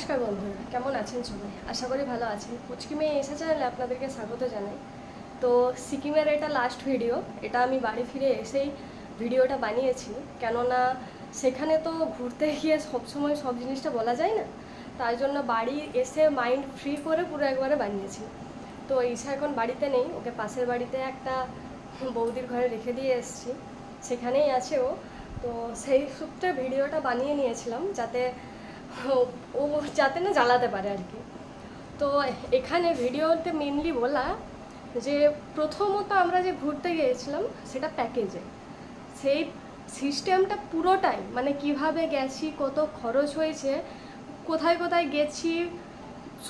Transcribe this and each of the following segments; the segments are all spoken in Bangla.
নমস্কার বন্ধুরা, কেমন আছেন সবাই? আশা করি ভালো আছেন। পুচকি মেয়ে এসে চ্যানেলে আপনাদেরকে স্বাগত জানাই। তো সিকিমের এটা লাস্ট ভিডিও, এটা আমি বাড়ি ফিরে এসেই ভিডিওটা বানিয়েছি, কেননা সেখানে তো ঘুরতে গিয়ে সবসময় সব জিনিসটা বলা যায় না, তাই জন্য বাড়ি এসে মাইন্ড ফ্রি করে পুরো একবারে বানিয়েছি। তো ঈশা এখন বাড়িতে নেই, ওকে পাশের বাড়িতে একটা বৌদির ঘরে রেখে দিয়ে এসেছি, সেখানেই আছে ও। তো সেই সূত্রে ভিডিওটা বানিয়ে নিয়েছিলাম যাতে ও যাতে না জ্বালাতে পারে আর কি। তো এখানে ভিডিওতে মেনলি বলা যে প্রথমত আমরা যে ঘুরতে গিয়েছিলাম সেটা প্যাকেজে, সেই সিস্টেমটা পুরোটাই মানে কিভাবে গেছি, কত খরচ হয়েছে, কোথায় কোথায় গেছি,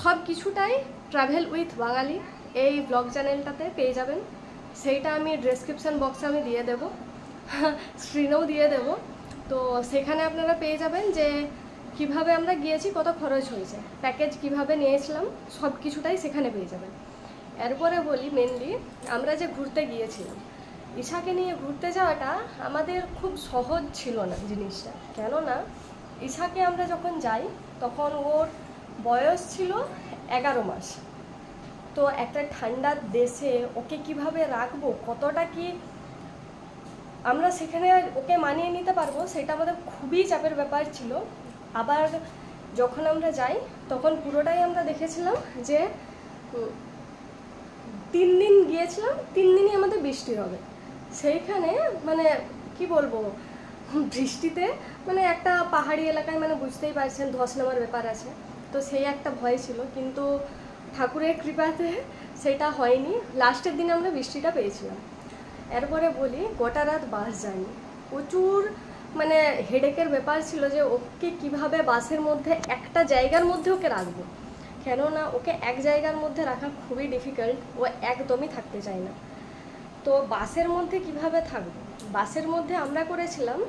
সব কিছুটাই ট্রাভেল উইথ বাঙালি এই ব্লগ চ্যানেলটাতে পেয়ে যাবেন। সেইটা আমি ডেসক্রিপশান বক্সে আমি দিয়ে দেবো, স্ক্রিনেও দিয়ে দেবো। তো সেখানে আপনারা পেয়ে যাবেন যে কিভাবে আমরা গিয়েছি, কত খরচ হয়েছে, প্যাকেজ কিভাবে নিয়েছিলাম, সব কিছুটাই সেখানে পেয়ে যাবেন। এরপরে বলি মেনলি আমরা যে ঘুরতে গিয়েছিলাম, ঈশাকে নিয়ে ঘুরতে যাওয়াটা আমাদের খুব সহজ ছিল না জিনিসটা, কেননা ঈশাকে আমরা যখন যাই তখন ওর বয়স ছিল 11 মাস। তো একটা ঠান্ডার দেশে ওকে কিভাবে রাখবো, কতটা কি আমরা সেখানে ওকে মানিয়ে নিতে পারবো, সেটা আমাদের খুবই চাপের ব্যাপার ছিল। আবার যখন আমরা যাই তখন পুরোটাই আমরা দেখেছিলাম যে 3 দিন গিয়েছিলাম, 3 দিনই আমাদের বৃষ্টি হবে। সেইখানে মানে কি বলবো, বৃষ্টিতে মানে একটা পাহাড়ি এলাকায় মানে বুঝতেই পারছেন ধস নামার ব্যাপার আছে, তো সেই একটা ভয় ছিল, কিন্তু ঠাকুরের কৃপাতে সেটা হয়নি। লাস্টের দিন আমরা বৃষ্টিটা পেয়েছিলাম। এরপরে বলি গোটা রাত বাস জার্নি, প্রচুর মানে হেডেকের ব্যাপার ছিল যে ওকে কিভাবে বাসের মধ্যে একটা জায়গার মধ্যে ওকে রাখবো, কেননা ওকে এক জায়গার মধ্যে রাখা খুবই ডিফিকাল্ট, ও একদমই থাকতে চায় না। তো বাসের মধ্যে কিভাবে থাকবো, বাসের মধ্যে আমরা করেছিলাম,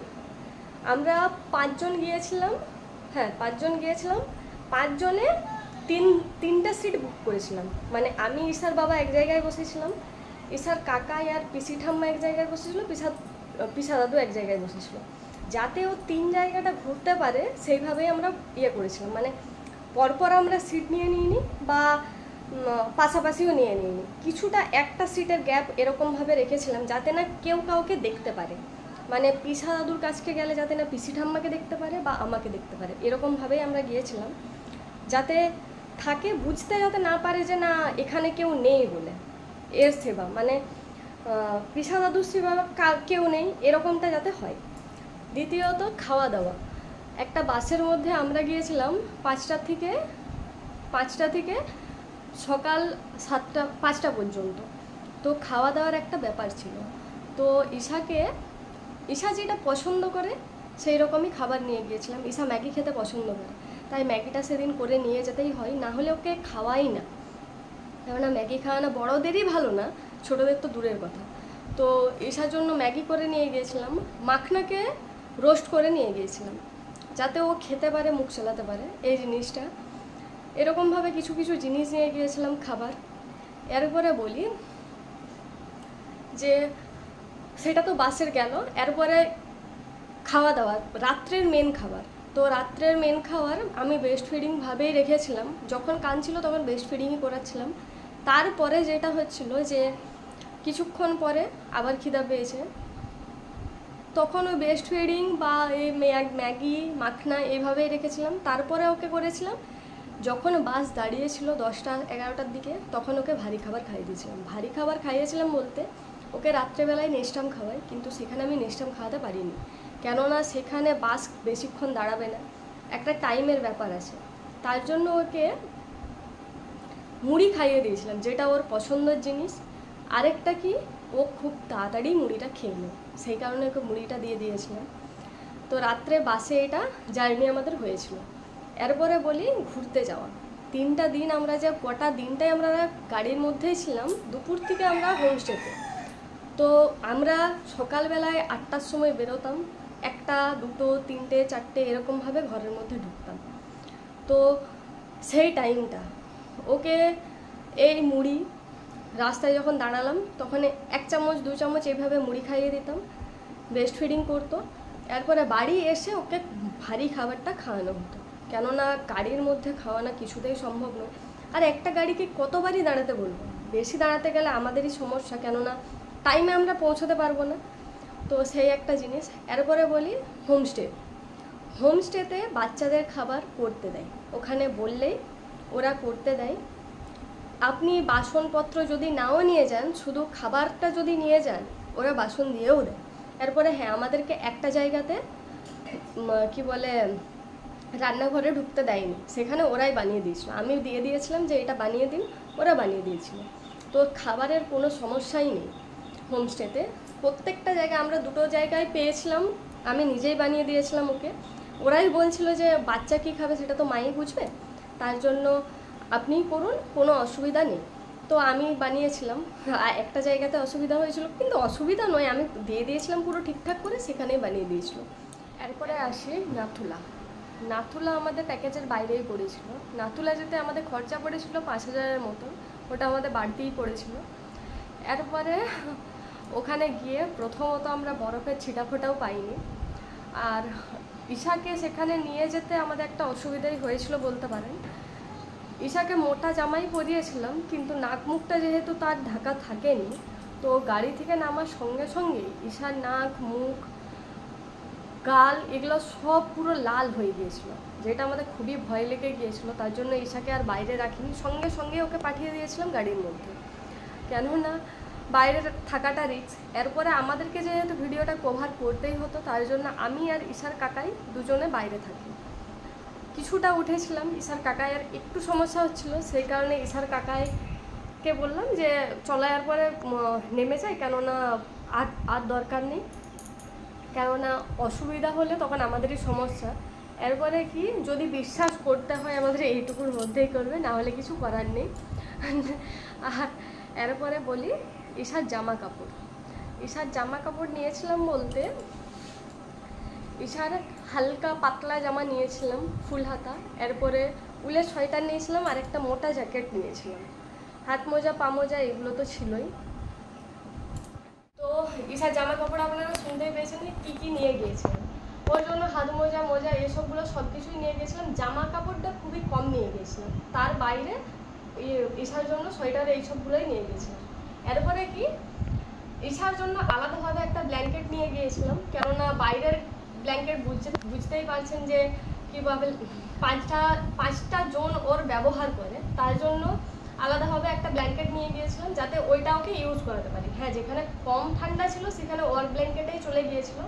আমরা 5 জন গিয়েছিলাম, হ্যাঁ 5 জন গিয়েছিলাম, 5 জনে তিনটা সিট বুক করেছিলাম। মানে আমি ঈশার বাবা এক জায়গায় বসেছিলাম, ঈশার কাকা আর পিসি ঠাম্মা এক জায়গায় বসেছিল, পিসা দাদু এক জায়গায় বসেছিল, যাতে ও 3 জায়গাটা ঘুরতে পারে সেইভাবেই আমরা করেছিলাম। মানে পরপর আমরা সিট নিয়ে নিইনি বা পাশাপাশিও নিয়ে নিইনি, কিছুটা একটা সিটের গ্যাপ এরকমভাবে রেখেছিলাম যাতে না কেউ কাউকে দেখতে পারে, মানে পিসা দাদুর কাছকে গেলে যাতে না পিসি ঠাম্মাকে দেখতে পারে বা আমাকে দেখতে পারে, এরকমভাবেই আমরা গিয়েছিলাম, যাতে থাকে বুঝতে যাতে না পারে যে না এখানে কেউ নেই বলে, এর সেবা মানে পিসা দাদুর সেবা কেউ নেই এরকমটা যাতে হয়। দ্বিতীয়ত খাওয়া দাওয়া, একটা বাসের মধ্যে আমরা গিয়েছিলাম 5টা থেকে সকাল 5টা পর্যন্ত। তো খাওয়া দাওয়ার একটা ব্যাপার ছিল, তো ঈশা যেটা পছন্দ করে সেই রকমই খাবার নিয়ে গিয়েছিলাম। ঈশা ম্যাগি খেতে পছন্দ করে, তাই ম্যাগিটা সেদিন করে নিয়ে যেতেই হয়, না হলে ওকে খাওয়াই না, কেননা ম্যাগি খাওয়ানো বড়োদেরই ভালো না, ছোটোদের তো দূরের কথা। তো ঈশার জন্য ম্যাগি করে নিয়ে গিয়েছিলাম, মাখনাকে রোস্ট করে নিয়ে গিয়েছিলাম যাতে ও খেতে পারে, মুখ চালাতে পারে, এই জিনিসটা এরকমভাবে কিছু কিছু জিনিস নিয়ে গিয়েছিলাম খাবার। এরপরে বলি যে সেটা তো বাসের গেল, এরপরে খাওয়া দাওয়া, রাত্রের মেন খাবার। তো রাত্রের মেন খাবার আমি ব্রেস্ট ফিডিংভাবেই রেখেছিলাম, যখন কাঁদছিল তখন ব্রেস্ট ফিডিংই করাচ্ছিলাম। তারপরে যেটা হচ্ছিল যে কিছুক্ষণ পরে আবার খিদা পেয়েছে, তখন ওই ব্রেস্ট ফিডিং বা এই ম্যাগি মাখনা এইভাবেই রেখেছিলাম। তারপরে ওকে করেছিলাম যখন বাস দাঁড়িয়েছিল 10টা-11টার দিকে, তখন ওকে ভারী খাবার খাইয়ে দিয়েছিলাম। ভারী খাবার খাইয়েছিলাম বলতে ওকে রাত্রেবেলায় নেস্টাম খাওয়াই, কিন্তু সেখানে আমি নেস্টাম খাওয়াতে পারিনি, কেননা সেখানে বাস বেশিক্ষণ দাঁড়াবে না, একটা টাইমের ব্যাপার আছে, তার জন্য ওকে মুড়ি খাইয়ে দিয়েছিলাম, যেটা ওর পছন্দের জিনিস। আরেকটা কি, ও খুব তাড়াতাড়ি মুড়িটা খেয়ে নেয়, সেই কারণে ওকে মুড়িটা দিয়ে দিয়েছিলাম। তো রাত্রে বাসে এটা জার্নি আমাদের হয়েছিল। এরপরে বলি ঘুরতে যাওয়া, 3টা দিন আমরা যে গোটা দিনটাই আমরা গাড়ির মধ্যেই ছিলাম, দুপুর থেকে আমরা হোমস্টেতে। তো আমরা সকালবেলায় 8টার সময় বেরোতাম, 1টা 2টো 3টে 4টে এরকমভাবে ঘরের মধ্যে ঢুকতাম। তো সেই টাইমটা ওকে এই মুড়ি, রাস্তায় যখন দাঁড়ালাম তখন 1 চামচ 2 চামচ এইভাবে মুড়ি খাইয়ে দিতাম, ব্রেস্ট ফিডিং করতো। এরপরে বাড়ি এসে ওকে ভারী খাবারটা খাওয়ানো হতো, কেননা গাড়ির মধ্যে খাওয়ানো কিছুতেই সম্ভব নয়। আর একটা গাড়িকে কতবারই দাঁড়াতে বলবো, বেশি দাঁড়াতে গেলে আমাদেরই সমস্যা, কেননা টাইমে আমরা পৌঁছাতে পারবো না। তো সেই একটা জিনিস। এরপরে বলি হোমস্টে। হোমস্টেতে বাচ্চাদের খাবার করতে দেয়, ওখানে বললেই ওরা করতে দেয়। আপনি বাসনপত্র যদি নাও নিয়ে যান, শুধু খাবারটা যদি নিয়ে যান ওরা বাসন দিয়েও দেয়। এরপরে হ্যাঁ, আমাদেরকে একটা জায়গাতে কি বলে রান্নাঘরে ঢুকতে দেয়নি, সেখানে ওরাই বানিয়ে দিয়েছিল। আমি দিয়ে দিয়েছিলাম যে এটা বানিয়ে দিন, ওরা বানিয়ে দিয়েছিল। তো খাবারের কোনো সমস্যাই নেই হোমস্টেতে। প্রত্যেকটা জায়গায় আমরা 2টো জায়গায় পেয়েছিলাম, আমি নিজেই বানিয়ে দিয়েছিলাম ওকে। ওরাই বলছিল যে বাচ্চা কী খাবে সেটা তো মাই বুঝবে, তার জন্য আপনিই করুন, কোনো অসুবিধা নেই। তো আমি বানিয়েছিলাম। একটা জায়গাতে অসুবিধা হয়েছিল, কিন্তু অসুবিধা নয়, আমি দিয়ে দিয়েছিলাম পুরো ঠিকঠাক করে, সেখানেই বানিয়ে দিয়েছিল। এরপরে আসি নাথুলা। নাথুলা আমাদের প্যাকেজের বাইরেই পড়েছিল। নাথুলা যেতে আমাদের খরচা পড়েছিল 5,000-এর মতো, ওটা আমাদের বাড়তেই পড়েছিল। এরপরে ওখানে গিয়ে প্রথমত আমরা বরফের ছিটাফোঁটাও পাইনি। আর ঈশাকে সেখানে নিয়ে যেতে আমাদের একটা অসুবিধাই হয়েছিল বলতে পারেন। ঈশাকে মোটা জামাই পরিয়েছিলাম, কিন্তু নাক মুখটা যেহেতু তার ঢাকা থাকেনি, তো গাড়ি থেকে নামার সঙ্গে সঙ্গেই ঈশার নাক, মুখ, গাল এগুলো সব পুরো লাল হয়ে গিয়েছিল, যেটা আমাদের খুবই ভয় লেগে গিয়েছিল। তার জন্য ঈশাকে আর বাইরে রাখিনি, সঙ্গে সঙ্গে ওকে পাঠিয়ে দিয়েছিলাম গাড়ির মধ্যে, কেননা বাইরে থাকাটা রিস্ক। এরপরে আমাদেরকে যেহেতু ভিডিওটা কভার করতেই হতো, তার জন্য আমি আর ঈশার কাকাই দুজনে বাইরে থাকি। কিছুটা উঠেছিলাম, ঈশার কাকাইয়ের একটু সমস্যা হচ্ছিল, সেই কারণে ঈশার কাকাইকে বললাম যে চলে যাওয়ার পরে নেমে যাই, কেননা আর দরকার নেই, কেননা অসুবিধা হলে তখন আমাদেরই সমস্যা। এরপরে কি, যদি বিশ্বাস করতে হয় আমাদের এইটুকুর মধ্যেই করবে, না হলে কিছু করার নেই। আর এরপরে বলি ঈশার জামা কাপড়। ঈশার জামা কাপড় নিয়েছিলাম বলতে, ঈশার হালকা পাতলা জামা নিয়েছিলাম ফুল হাতা, এরপরে উলের সোয়েটার নিয়েছিলাম, আর একটা মোটা জ্যাকেট নিয়েছিলাম। হাত মোজা, পা মোজা এগুলো তো ছিলই। তো ঈশার জামা কাপড় আপনারা শুনতেই পেয়েছেন কী কী নিয়ে গিয়েছিলাম। ওর জন্য হাত মোজা, মোজা এসবগুলো সব কিছুই নিয়ে গেছিলাম। জামা কাপড়টা খুবই কম নিয়ে গেছিলাম, তার বাইরে ঈশার জন্য সোয়েটার এইসবগুলোই নিয়ে গেছিলাম। এরপরে কি, ঈশার জন্য আলাদাভাবে একটা ব্ল্যাঙ্কেট নিয়ে গিয়েছিলাম, কেননা বাইরের ব্ল্যাঙ্কেট বুঝতেই পারছেন যে কীভাবে পাঁচটা জন ওর ব্যবহার করে, তার জন্য আলাদাভাবে একটা ব্ল্যাঙ্কেট নিয়ে গিয়েছিলাম, যাতে ওইটা ওকে ইউজ করাতে পারি। হ্যাঁ, যেখানে কম ঠান্ডা ছিল সেখানে ওর ব্ল্যাঙ্কেটেই চলে গিয়েছিল।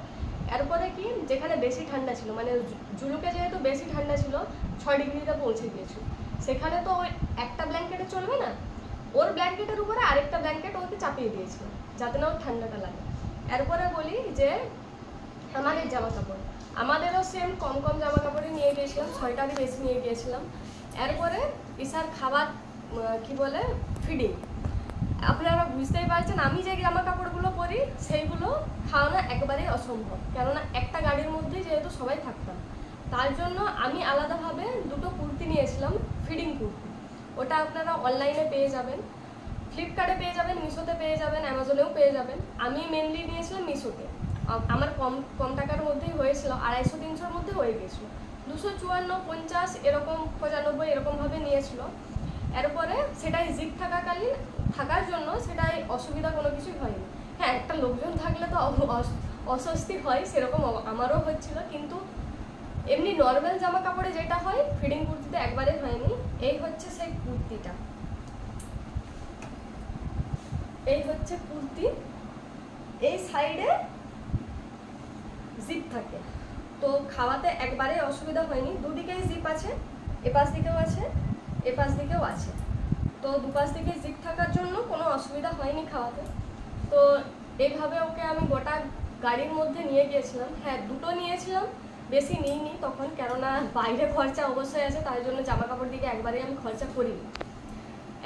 এরপরে কি, যেখানে বেশি ঠান্ডা ছিল, মানে জুলুকে যেহেতু বেশি ঠান্ডা ছিল, 6 ডিগ্রিতে পৌঁছে গিয়েছিল, সেখানে তো ওই একটা ব্ল্যাঙ্কেটে চলবে না, ওর ব্ল্যাঙ্কেটের উপরে আরেকটা ব্ল্যাঙ্কেট ওকে চাপিয়ে দিয়েছিল, যাতে না ওর ঠান্ডাটা লাগে। এরপরে বলি যে আমাদের জামা কাপড়, আমাদেরও সেম কম কম জামা কাপড়ই নিয়ে গিয়েছিলাম, 6টারই বেশি নিয়ে গিয়েছিলাম। এরপরে ঈশার খাবার কি বলে ফিডিং, আপনারা বুঝতেই পারছেন আমি যে জামা কাপড়গুলো পরি সেইগুলো খাওয়ানো একেবারেই অসম্ভব, কেননা একটা গাড়ির মধ্যেই যেহেতু সবাই থাকতাম, তার জন্য আমি আলাদাভাবে 2টো কুর্তি নিয়েছিলাম, ফিডিং কুর্তি। ওটা আপনারা অনলাইনে পেয়ে যাবেন, ফ্লিপকার্টে পেয়ে যাবেন, মিশোতে পেয়ে যাবেন, অ্যামাজনেও পেয়ে যাবেন। আমি মেনলি নিয়েছিলাম মিশোতে, আমার কম টাকার মধ্যেই হয়েছিল, 250-300-র মধ্যে হয়ে গিয়েছিলো। 254, 50 এরকম, 95 এরকমভাবে নিয়েছিল। এরপরে সেটাই জিপ থাকার জন্য সেটাই অসুবিধা কোনো কিছুই হয়নি। হ্যাঁ, একটা লোকজন থাকলে তো অস্বস্তি হয়, সেরকম আমারও হচ্ছিল, কিন্তু এমনি নর্মাল জামা কাপড়ে যেটা হয় ফিডিং কুর্তিতে একবারে হয়নি। এই হচ্ছে সেই কুর্তিটা, এই হচ্ছে কুর্তি, এই সাইডে জিপ থাকে, তো খাওয়াতে একবারে অসুবিধা হয়নি। দুদিকেই জিপ আছে, এপাশ দিকেও আছে, এপাশ দিকেও আছে, তো দুপাশ দিকে জিপ থাকার জন্য কোনো অসুবিধা হয়নি খাওয়াতে। তো এইভাবে ওকে আমি গোটা গাড়ির মধ্যে নিয়ে গিয়েছিলাম। হ্যাঁ, 2টো নিয়েছিলাম, বেশি নিইনি তখন, কেননা বাইরে খরচা অবশ্যই আছে, তাই জন্য জামা কাপড় দিকে একবারেই আমি খরচা করিনি।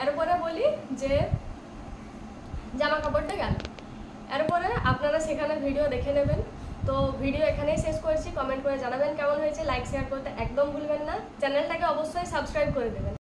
এরপরে বলি যে জামা কাপড়টা গেল, এরপরে আপনারা সেখানে ভিডিও দেখে নেবেন। তো ভিডিও এখানেই শেষ করছি, কমেন্ট করে জানাবেন কেমন হয়েছে, লাইক শেয়ার করতে একদম ভুলবেন না, চ্যানেলটাকে অবশ্যই সাবস্ক্রাইব করে দেবেন।